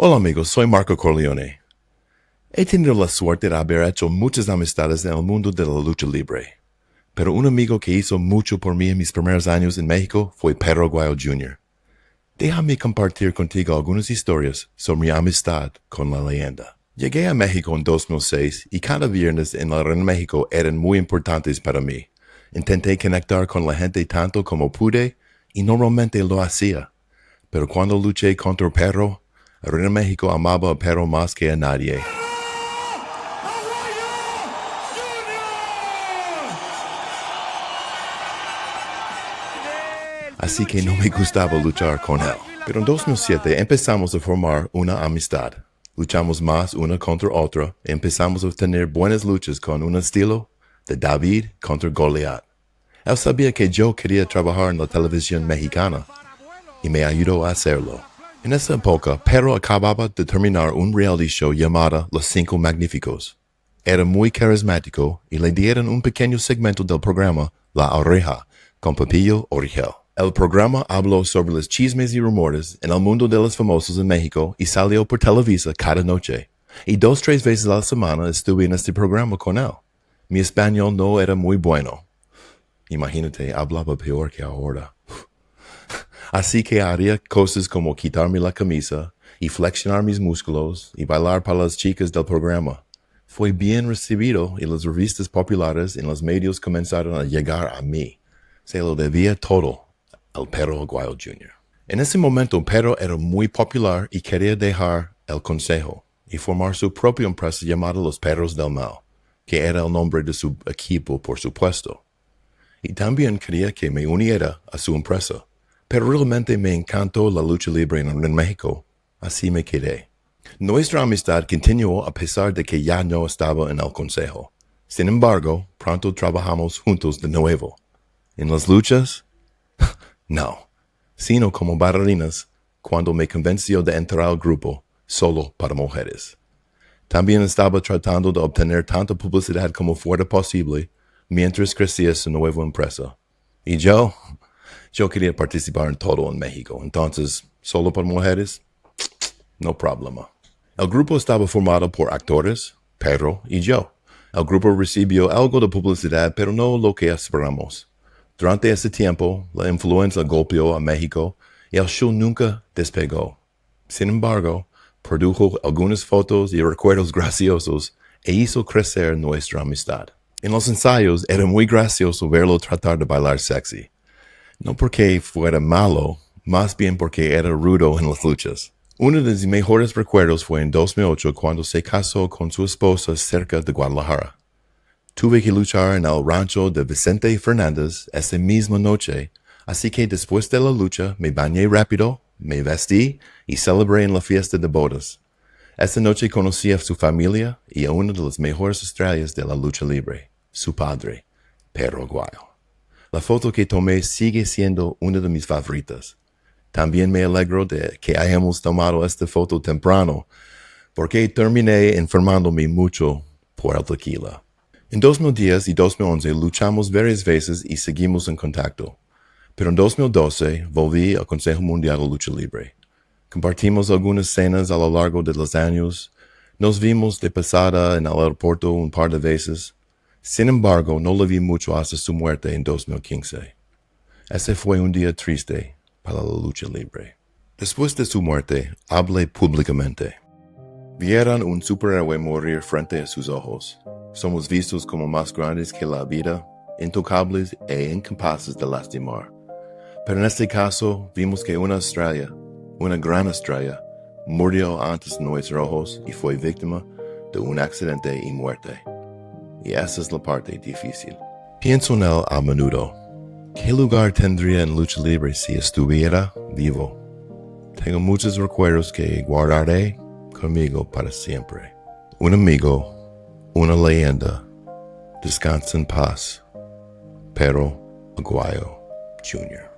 Hola amigos, soy Marco Corleone. He tenido la suerte de haber hecho muchas amistades en el mundo de la lucha libre. Pero un amigo que hizo mucho por mí en mis primeros años en México fue Perro Aguayo Jr. Déjame compartir contigo algunas historias sobre mi amistad con la leyenda. Llegué a México en 2006 y cada viernes en la Arena México eran muy importantes para mí. Intenté conectar con la gente tanto como pude y normalmente lo hacía. Pero cuando luché contra Perro, Arena México amaba a Perro más que a nadie. Así que no me gustaba luchar con él. Pero en 2007 empezamos a formar una amistad. Luchamos más una contra otra y empezamos a tener buenas luchas con un estilo de David contra Goliat. Él sabía que yo quería trabajar en la televisión mexicana y me ayudó a hacerlo. En esa época, Perro acababa de terminar un reality show llamado Los Cinco Magníficos. Era muy carismático y le dieron un pequeño segmento del programa La Oreja con Pepillo Origel. El programa habló sobre los chismes y rumores en el mundo de los famosos en México y salió por Televisa cada noche. Y 2-3 veces a la semana estuve en este programa con él. Mi español no era muy bueno. Imagínate, hablaba peor que ahora. Así que haría cosas como quitarme la camisa y flexionar mis músculos y bailar para las chicas del programa. Fue bien recibido y las revistas populares en los medios comenzaron a llegar a mí. Se lo debía todo al Perro Aguayo Jr. En ese momento, Perro era muy popular y quería dejar el consejo y formar su propia empresa llamada Los Perros del Mal, que era el nombre de su equipo, por supuesto. Y también quería que me uniera a su empresa. Pero realmente me encantó la lucha libre en México, así me quedé. Nuestra amistad continuó a pesar de que ya no estaba en el consejo. Sin embargo, pronto trabajamos juntos de nuevo. ¿En las luchas? No, sino como bailarinas cuando me convenció de entrar al grupo solo para mujeres. También estaba tratando de obtener tanta publicidad como fuera posible mientras crecía su nueva empresa. Y yo quería participar en todo en México, entonces, solo para mujeres, no problema. El grupo estaba formado por actores, Perro y yo. El grupo recibió algo de publicidad, pero no lo que esperamos. Durante ese tiempo, la influenza golpeó a México y el show nunca despegó. Sin embargo, produjo algunas fotos y recuerdos graciosos e hizo crecer nuestra amistad. En los ensayos era muy gracioso verlo tratar de bailar sexy. No porque fuera malo, más bien porque era rudo en las luchas. Uno de mis mejores recuerdos fue en 2008 cuando se casó con su esposa cerca de Guadalajara. Tuve que luchar en el rancho de Vicente Fernández esa misma noche, así que después de la lucha me bañé rápido, me vestí y celebré en la fiesta de bodas. Esa noche conocí a su familia y a una de las mejores estrellas de la lucha libre, su padre, Perro Aguayo. La foto que tomé sigue siendo una de mis favoritas. También me alegro de que hayamos tomado esta foto temprano, porque terminé enfermándome mucho por el tequila. En 2010 y 2011 luchamos varias veces y seguimos en contacto. Pero en 2012 volví al Consejo Mundial de Lucha Libre. Compartimos algunas cenas a lo largo de los años. Nos vimos de pasada en el aeropuerto un par de veces. Sin embargo, no le vi mucho hasta su muerte en 2015. Ese fue un día triste para la lucha libre. Después de su muerte, hablé públicamente. Vieron un superhéroe morir frente a sus ojos. Somos vistos como más grandes que la vida, intocables e incapaces de lastimar. Pero en este caso, vimos que una estrella, una gran estrella, murió antes de nuestros ojos y fue víctima de un accidente y muerte. Y esa es la parte difícil. Pienso en él a menudo. ¿Qué lugar tendría en lucha libre si estuviera vivo? Tengo muchos recuerdos que guardaré conmigo para siempre. Un amigo, una leyenda. Descansa en paz. Perro Aguayo Jr.